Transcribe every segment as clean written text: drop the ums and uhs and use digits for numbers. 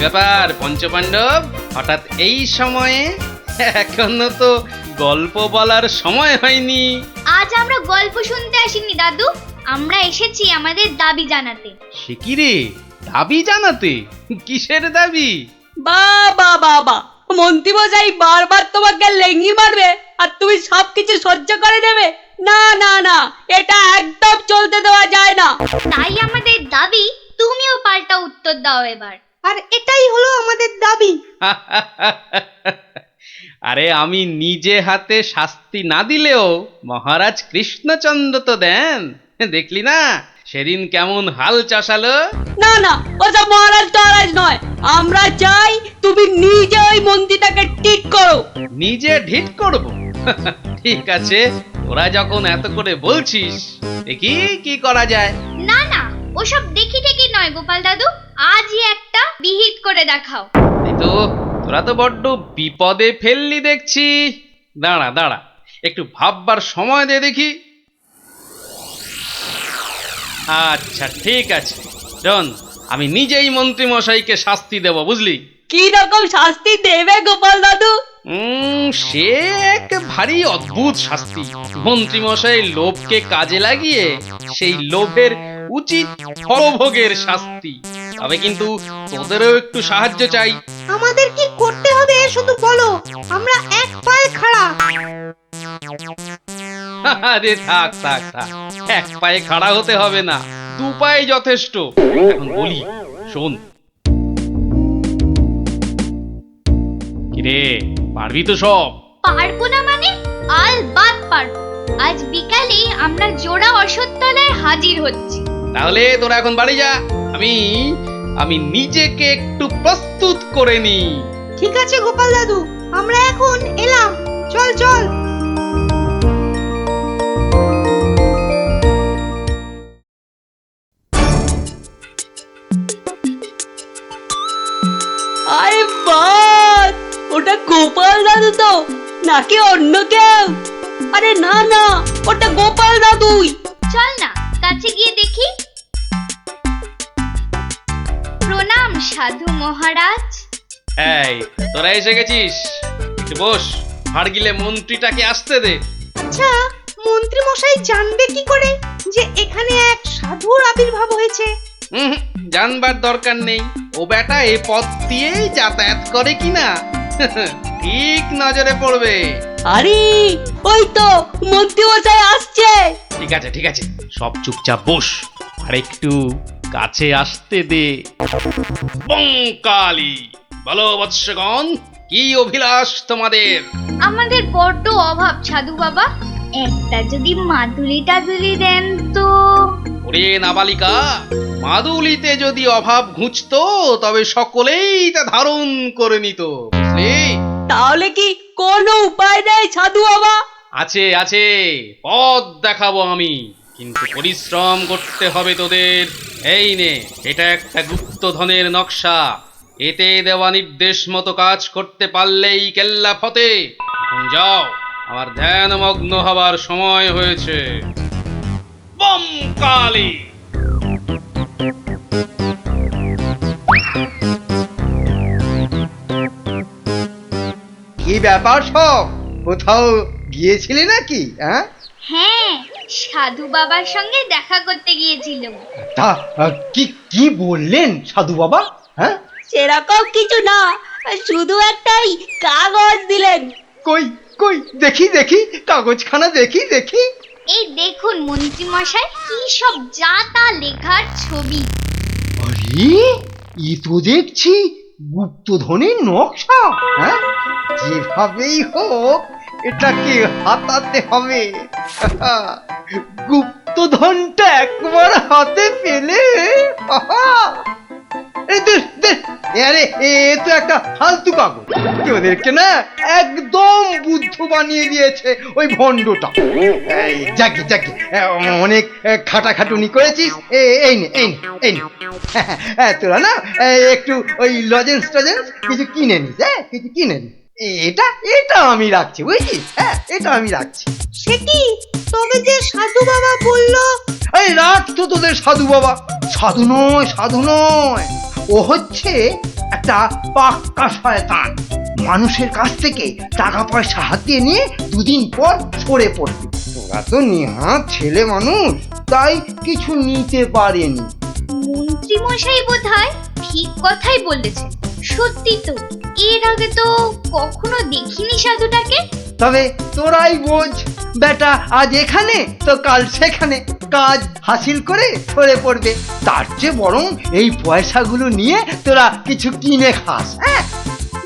ব্যাপার পঞ্চপাণ্ডব, হঠাৎ এই সময়ে? এখনো তো গল্প বলার সময় হয়নি। আজ আমরা গল্প শুনতে আসিনি দাদু, আমরা এসেছি আমাদের দাবি জানাতে। সে কি রে, দাবি জানাতে? কিসের দাবি? বাবা বাবা, মন্ত্রীমশাই বারবার তোমাকে লেঙ্গি মারবে আর তুমি সবকিছু সহ্য করে নেবে? না না না, এটা একদম চলতে দেওয়া যায় না। তাই আমাদের দাবি তুমিও পাল্টা উত্তর দাও এবার। আর এটাই হলো আমাদের দাবি। আরে আমি নিজে হাতে শাস্তি না দিলেও মহারাজ কৃষ্ণচন্দ্র তো দেন, দেখলি না সেদিন কেমন হাল চাষালো? না না, ওসব মহারাজ টহারাজ নয়, আমরা চাই তুমি নিজে ওই মন্ত্রীটাকে ঠিক করো। নিজে ঢিট করব? ঠিক আছে, তোরা যখন এত করে বলছিস, দেখি কি করা যায়। না না, ওসব দেখি ঠেকি নয় গোপাল দাদু, আজই একটা বিহিত করে দেখাও। এই তো, তোরা তো বড্ড বিপদে ফেললি দেখছি। দাঁড়া দাঁড়া, একটু ভাববার সময় দে দেখি। আচ্ছা ঠিক আছে, শোন, আমি নিজেই মন্ত্রী মশাইকে শাস্তি দেব, বুঝলি? কি রকম শাস্তি দেবে গোপাল দাদু? সে এক ভারী অদ্ভুত শাস্তি। মন্ত্রী মশাই লোভকে কাজে লাগিয়ে সেই লোভের উচিত ফলভোগের শাস্তি। তবে কিন্তু তোদেরও একটু সাহায্য চাই। আমাদের কি করতে হবে শুধু বলো, আমরা এক পায়ে খাড়া। আরে থাক থাক থাক, এক পায়ে খাড়া হতে হবে না, দু পায়ে যথেষ্ট। এখন বলি, শোন। কিরে, পারবি তো সব? পারবো না মানে? আলবাত পারবো। আজ বিকালে আমরা জোড়া অশ্বত্থতলায় হাজির হচ্ছি। তাহলে তোরা এখন বাড়ি যা, আমি নিজেকে একটু প্রস্তুত করে নি। ঠিক আছে গোপাল দাদু, আমরা এখন এলাম, চল চল। আরে বাস, ওটা গোপাল দাদু তো নাকি অন্য কেউ? আরে না না, ওটা গোপাল দাদুই। চল না কাছে গিয়ে দেখি। প্রণাম সাধু মহারাজ। এই, তোরা এসে গেছিস, একটু বস। হাড় গিলে মন্ত্রীটাকে আসতে দে। আচ্ছা, মন্ত্রী মশাই জানবে কি করে যে এখানে এক সাধুর আবির্ভাব হয়েছে? জানবার দরকার নেই, ও বেটা এ পথ দিয়েই যাতায়াত করে কিনা ঠিক নজরে পড়বে। আরে ওই তো মন্ত্রী মশাই আসছে। ঠিক আছে ঠিক আছে, সব চুপচাপ বস, আর একটু কাছে আসতে দে। বঙ্কালি, বলো বৎসগণ, কি অভিলাষ তোমাদের? আমাদের বড্ড অভাব সাধু বাবা, একটা যদি মাদুলি টাদুলি দেন তো। ওরে নাবালিকা, মাদুলিতে যদি অভাব ঘুচতো তবে সকলেই তা ধারণ করে নিত, বুঝলি? তাহলে কি কোনো উপায় নেই সাধু বাবা? আছে আছে, পথ দেখাবো আমি, কিন্তু পরিশ্রম করতে হবে তোদের। এই নে, এটা একটা গুপ্তধনের নকশা, এতে দেওয়া নির্দেশ মতো কাজ করতে পারলেই কেল্লা ফতে। এখন যাও, আমার ধ্যানমগ্ন হবার সময় হয়েছে। বম কালী। কি ব্যাপার সব, কোথাও গিয়েছিলে নাকি? হ্যাঁ, সাধু বাবার সঙ্গে দেখা করতে গিয়েছিলাম। তা কি কি বললেন সাধু বাবা? সেরকম কিছু না, শুধু একটাই কাগজ দিলেন। কই কই দেখি দেখি, কাগজখানা দেখি দেখি। এই দেখুন মন্ত্রী মশাই, কি সব যা তা লেখার ছবি। আরে এ তো দেখছি গুপ্তধনের নকশা। যেভাবেই হোক এটাকে হাতাতে হবে। গুপ্তধনটা একবার হাতে পেলে আরে এ তো একটা ফালতু কাগজ, ওদেরকে না একদম বুদ্ধ বানিয়ে দিয়েছে ওই ভণ্ডটা। যাকে যাকে অনেক খাটাখাটুনি করেছিস, এই নে এই নে এই নে। তোরা না একটু ওই লজেন্স টজেন্স কিছু কিনে নিস, কিছু কিনে নিস। এটা এটা আমি রাখছি, বুঝছিস? এটা আমি রাখছি। সে কি, তবে যে সাধু বাবা বললো? এই রাখ তো তোদের সাধু বাবা। সাধু নয় সাধু নয়, ও হচ্ছে একটা পাক্কা শয়তান। মানুষের কাছ থেকে টাকা পয়সা হাতিয়ে নিয়ে দুদিন পর সরে পড়বে। ওরা তো নেহাত ছেলে মানুষ, তাই কিছু নিতে পারেনি। মন্ত্রী মশাই বোধহয় ঠিক কথাই বলেছেন। সত্যি তো, এর আগে তো কখনো দেখিনি সাধুটাকে। তবে তোরাই বোঝ, বেটা আজ এখানে তো কাল সেখানে কাজ হাসিল করে সরে পড়বে। তার চেয়ে বরং এই পয়সাগুলো নিয়ে তোরা কিছু কিনে খাস। হ্যাঁ,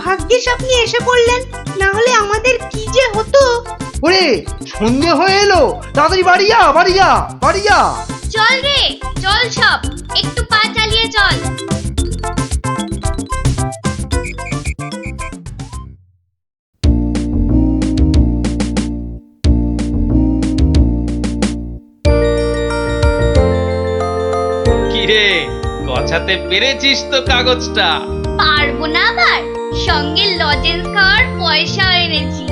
ভাগ্যিস আপনি এসে পড়লেন, না হলে আমাদের কি যে হতো। ওরে সন্ধে হয়ে এলো, তাড়াতাড়ি বাড়ি যা, বাড়ি যা, বাড়ি যা। চল রে, চল সব, একটু পা চালিয়ে চল। কিরে, গছাতে পেরেছিস তো কাগজটা? পারবো না আবার, সঙ্গে লজেন্স খাওয়ার পয়সা এনেছি।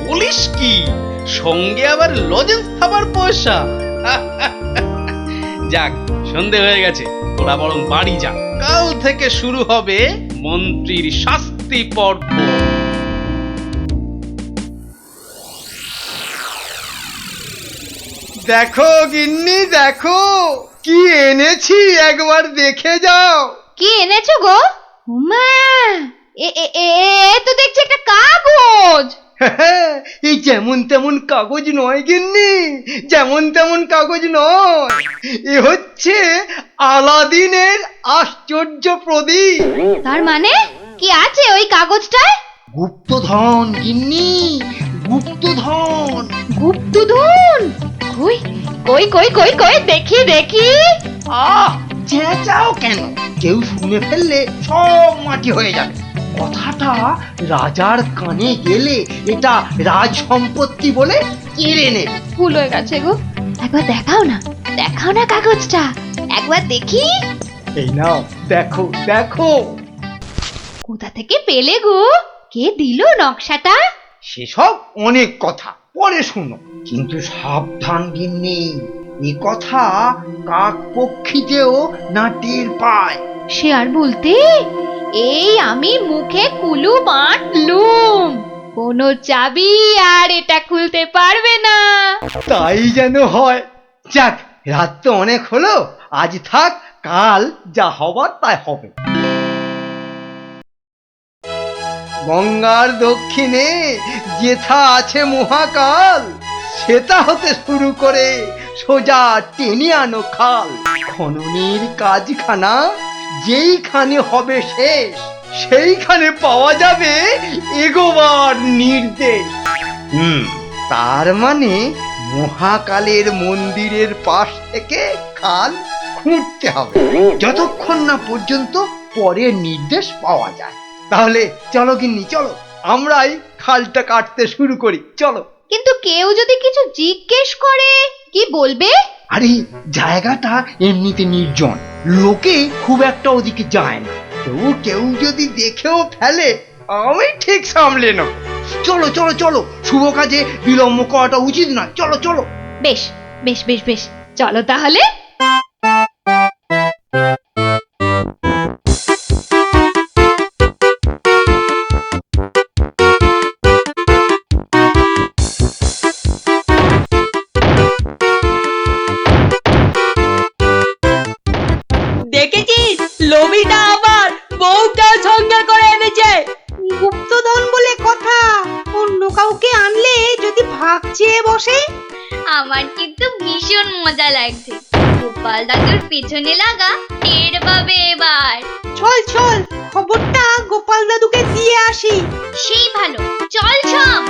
বলিস কি, সঙ্গে আবার লজেন্স খাবার পয়সা? যাক, সন্ধে হয়ে গেছে, তোরা বরং বাড়ি যা। কাল থেকে শুরু হবে মন্ত্রীর শাস্তি পর্ব। দেখো গিন্নি, দেখো কি এনেছি, একবার দেখে যাও। কি এনেছো গো? মা, এ তো দেখছি একটা কাগজ। এই যেমন তেমন কাগজ নয় গিন্নি, যেমন তেমন কাগজ নয়। এ হচ্ছে আলাদিনের আশ্চর্য প্রদীপ। তার মানে কি আছে ওই কাগজটায়? গুপ্তধন গিন্নি, গুপ্তধন। গুপ্তধন? কই কই কই কই কই দেখি দেখি। আহ, চেঁচাও কেন? কেউ শুনে ফেললে সব মাটি হয়ে যাবে। কথাটা রাজার কানে গেলে এটা রাজ সম্পত্তি বলে কেড়ে নেবে। ভুল হয়ে গেছে গো, একবার দেখাও না, দেখাও না কাগজটা, একবার দেখি। এই নাও, দেখো দেখো। কোথা থেকে পেলে গো? কে দিল নকশাটা? সেসব অনেক কথা পরে শুনো, কিন্তু সাবধান গিন্নি, এ কথা কাক পক্ষীতেও না টের পায়। সে আর বলতে, এই আমি মুখে কুলু বাঁধলুম, কোনো চাবি আর এটা খুলতে পারবে না। তাই যেন হয়। যাক, রাত তো অনেক হলো, আজ থাক, কাল যা হবার তাই হবে। গঙ্গার দক্ষিণে যেথা আছে মহাকাল, সেটা হতে শুরু করে সোজা টেনে আনো খাল। খননের কাজখানা যেইখানে হবে শেষ, সেইখানে পাওয়া যাবে এগোবার নির্দেশ। তার মানে মহাকালের মন্দিরের পাশ থেকে খাল খুঁড়তে হবে, যতক্ষণ না পর্যন্ত পরের নির্দেশ পাওয়া যায়। তাহলে চলো গিন্নি, চলো, আমরাই খালটা কাটতে শুরু করি, চলো। কিন্তু কেউ যদি কিছু জিজ্ঞেস করে কি বলবে? আরে জায়গাটা এমনিতে নির্জন, লোকে খুব একটা ওদিকে যায় না। তবু কেউ যদি দেখেও ফেলে, আমি ঠিক সামলে নেব। চলো চলো চলো, শুভ কাজে বিলম্ব করাটা উচিত নয়। চলো চলো। বেশ বেশ বেশ বেশ, চলো তাহলে। দেখেছিস, লোভিটা আবার বউকে সঙ্গে করে এনেছে। গুপ্তধন বলে কথা, অন্য কাউকে আনলে যদি ভাগ চেয়ে বসে। আমার কিন্তু ভীষণ মজা লাগছে। গোপাল দাদুর পেছনে লাগা টের পাবে এবার। চল চল, খবরটা গোপাল দাদুকে দিয়ে আসি। সেই ভালো, চল সব।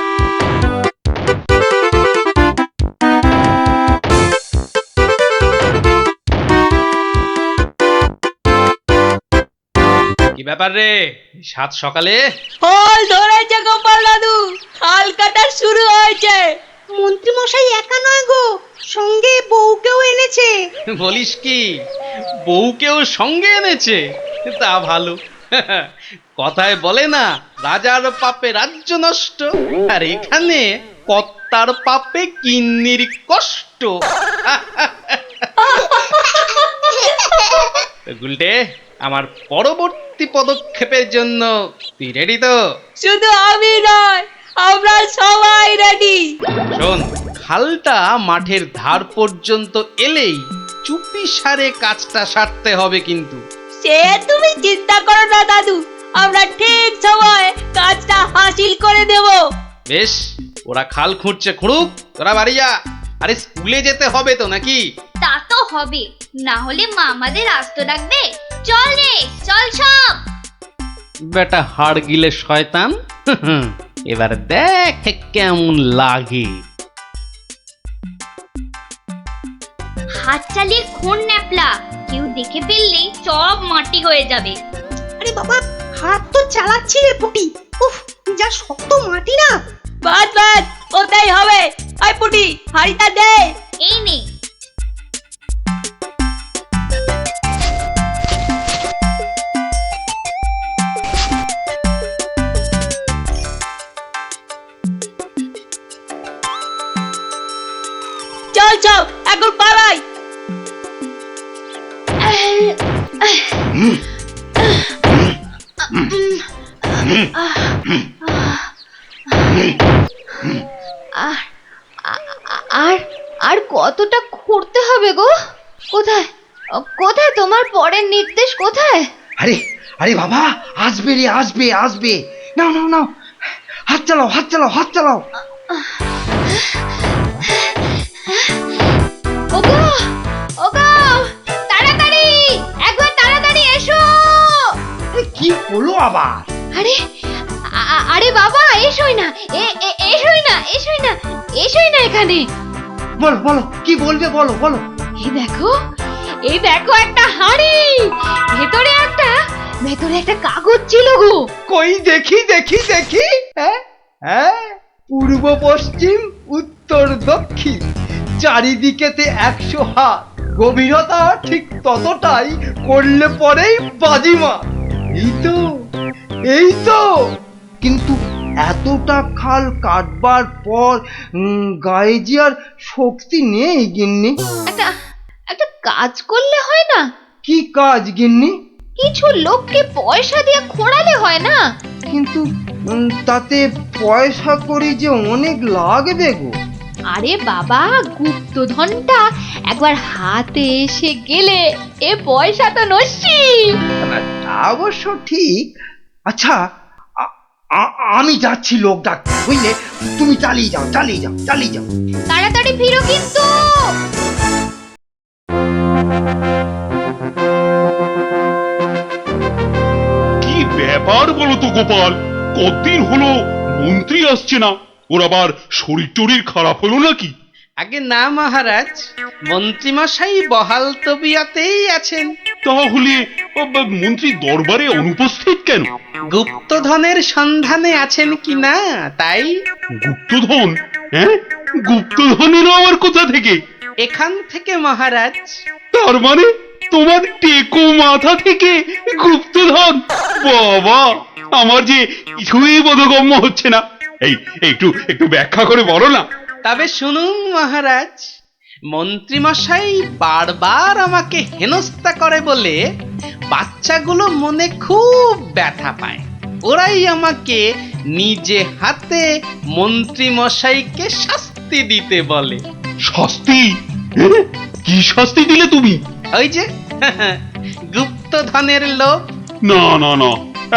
কি ব্যাপার রে, সাত সকালে? ফল ধরেছে গোপাল দাদু, খাল কাটা শুরু হয়েছে। মন্ত্রী মশাই একা নয় গো, সঙ্গে বউকেও এনেছে। বলিস কি, বউকেও সঙ্গে এনেছে? তা ভালো। কথায় বলে না, রাজার পাপে রাজ্য নষ্ট, আর এখানে কর্তার পাপে কিন্নির কষ্ট। গুলটে, আমার পরবর্তী পরবর্তী পদক্ষেপের জন্য তুই রেডি তো? শুধু আমি নয়, আমরা সবাই রেডি। শোন, খালটা মাঠের ধার পর্যন্ত এলেই চুপি সারে কাজটা সারতে হবে কিন্তু। সে তুমি চিন্তা করো না দাদু, আমরা ঠিক সময় কাজটা হাসিল করে দেব। বেশ, ওরা খাল খুঁড়ছে খুঁড়ুক, তোরা বাড়ি যা। আরে স্কুলে যেতে হবে তো নাকি? তা তো হবে, না হলে মা আমাদের আস্ত ডাকবে। চল রে, চল সব। বেটা হাড় গিলে শয়তান, এবার দেখ কেমন লাগে। হাত চালিয়ে খুন ন্যাপলা, কেউ দেখে ফেললেই সব মাটি হয়ে যাবে। আরে বাবা, হাত তো চালাচ্ছি রে পুটি। উফ, যা শক্ত মাটি না। বাদ বাদ, ওটাই হবে। আই পুটি, হাড়িটা দে। এই নে। চল চল, এখন পালাই। আর আর কতটা খুঁড়তে হবে গো? কোথায় কোথায় তোমার পরের নির্দেশ কোথায়? আরে আরে বাবা, আসবে রে, আসবে আসবে। নাও নাও নাও, হাত চালাও, হাত চালাও, হাত চালাও। ওগো ওগো, তাড়াতাড়ি, একবার তাড়াতাড়ি এসো। আরে কি হলো আবার? আরে আরে বাবা, এসোই না, এসোই না, এসোই না, এসোই না এখানে। বলো বলো, কি বলবে, বলো বলো। এই দেখো একটা হাঁড়ি, ভেতরে একটা কাগজ ছিল গো। কই দেখি দেখি দেখি। হ্যাঁ হ্যাঁ, পূর্ব পশ্চিম উত্তর দক্ষিণ চারিদিকেতে 100 হাত, গভীরতা ঠিক ততটাই, করলে পরেই বাজিমা। এই তো, এই তো। কিন্তু এতটা খাল কাটবার পর গায়ে যে আর শক্তি নেই গিন্নি। একটা কাজ করলে হয় না? কি কাজ গিন্নি? কিছু লোককে পয়সা দিয়ে খোঁড়ালে হয় না? কিন্তু তাতে পয়সা করি যে অনেক লাগবে গো। আরে বাবা, গুপ্তধনটা একবার হাতে এসে গেলে এ পয়সা তো নস্যি। না, তা অবশ্য ঠিক। আচ্ছা, আমি যাচ্ছি লোক ডাকতে, বুঝলে? তুমি চালিয়ে যাও, চালিয়ে যাও, চালিয়ে যাও। তাড়াতাড়ি ফিরো কিন্তু। কি ব্যাপার বলো তো গোপাল, কতদিন হলো মন্ত্রী আসছে না? ওর আবার শরীর টরীর খারাপ হলো নাকি? আগে না মহারাজ, মন্ত্রীমশাই বহাল তবিয়তেই আছেন। তাহলে মন্ত্রী দরবারে অনুপস্থিত কেন? গুপ্তধনের সন্ধানে আছেন কিনা তাই। গুপ্তধন? হ্যাঁ, গুপ্তধনেরও আবার কোথা থেকে? এখান থেকে মহারাজ। তার মানে তোমার টেকো মাথা থেকে গুপ্তধন? বাবা, আমার যে কিছুই বোধগম্য হচ্ছে না। এই একটু একটু ব্যাখ্যা করে বলো না। তবে শুনুন মহারাজ, মন্ত্রীমশাই বারবার আমাকে হেনস্থা করে বলে বাচ্চাগুলো মনে খুব ব্যথা পায়। ওরাই আমাকে নিজে হাতে মন্ত্রীমশাইকে শাস্তি দিতে বলে। শাস্তি? হ্যাঁ? কি শাস্তি দিলে তুমি? ওই যে গুপ্তধনের লোভ। না না না,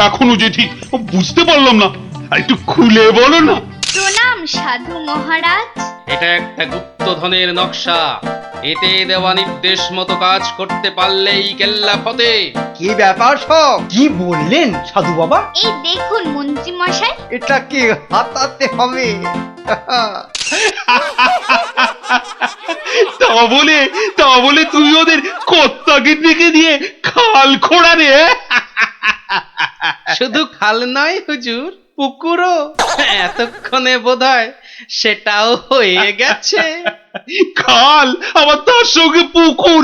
এখনো যে ঠিক বুঝতে পারলাম না, আর একটু খুলে বলো না। প্রণাম সাধু মহারাজ। এটা একটা গুপ্তধনের নকশা। এতে দেওয়া নির্দেশ মতো কাজ করতে পারলেই কেল্লা ফতে। কি ব্যাপার সব? কি বললেন সাধু বাবা? এই দেখুন মন্ত্রী মশাই। এটাকে হাতাতে হবে। তা বলে তুই ওদের কর্তাকে ডেকে দিয়ে খাল খোঁড়া রে? শুধু খাল নয় হুজুর, পুকুরও। এতক্ষণে বোধহয় সেটাও হয়ে গেছে। খাল আবার তার সঙ্গে পুকুর?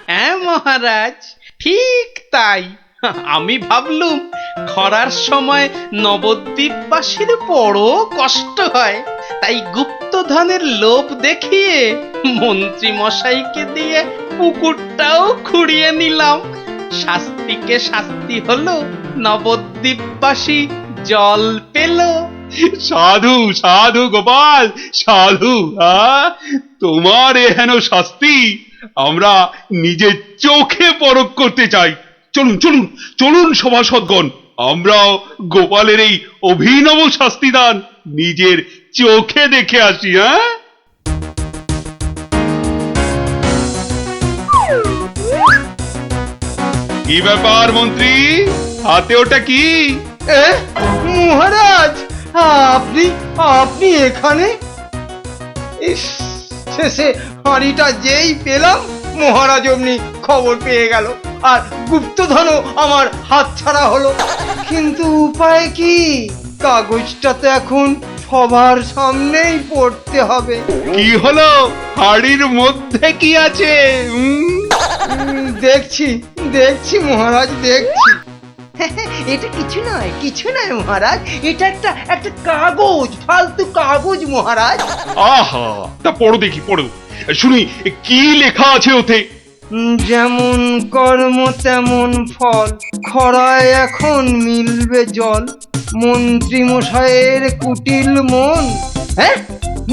হ্যাঁ মহারাজ, ঠিক তাই। আমি ভাবলুম খরার সময় নবদ্বীপবাসীর বড় কষ্ট হয়, তাই গুপ্তধনের লোভ দেখিয়ে মন্ত্রী মশাইকে দিয়ে পুকুরটাও খুঁড়িয়ে নিলাম। শাস্তিকে শাস্তি হলো, নবদ্বীপবাসী জল পেল। সাধু সাধু গোপাল সাধু, তোমার এহেন শাস্তি আমরা নিজের চোখে পরখ করতে চাই। চলুন চলুন চলুন সভাসদগণ, আমরাও গোপালের এই অভিনব শাস্তিদান নিজের চোখে দেখে আসি। কি ব্যাপার মন্ত্রী, হাতে ওটা কি? এ, মহারাজ, আপনি আপনি এখানে? ইস, শেষে হাঁড়িটা যেই পেলাম মহারাজ অমনি খবর পেয়ে গেল, আর গুপ্তধনও আমার হাতছাড়া হলো। কিন্তু উপায় কি? কাগজটা তো এখন সবার সামনেই পড়তে হবে। কি হলো, হাড়ির মধ্যে কি আছে? দেখছি দেখছি মহারাজ, দেখছি। এটা কিছু নয় মহারাজ, এটা একটা একটা কাগজ, ফালতু কাগজ মহারাজ। আহা, তা পড়ো দেখি, পড়ো শুনি কি লেখা আছে ওতে। যেমন কর্ম তেমন ফল, খরায় এখন মিলবে জল, মন্ত্রী মশাইয়ের কুটিল মন। হ্যাঁ,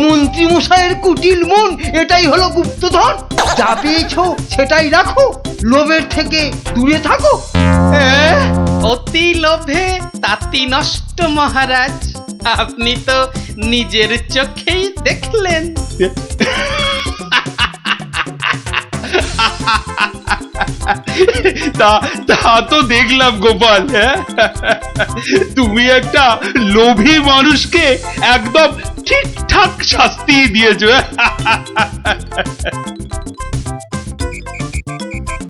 মন্ত্রী মশাইয়ের কুটিল মন, এটাই হলো গুপ্তধন। যা পেয়েছো সেটাই রাখো, লোভের থেকে দূরে থাকো। হ্যাঁ, অতি লোভে তাতি নষ্ট মহারাজ, আপনি তো নিজের চোখেই দেখলেন। তা তা তো দেখলাম গোপাল, তুমি একটা লোভী মানুষকে একদম ঠিকঠাক শাস্তি দিয়েছো।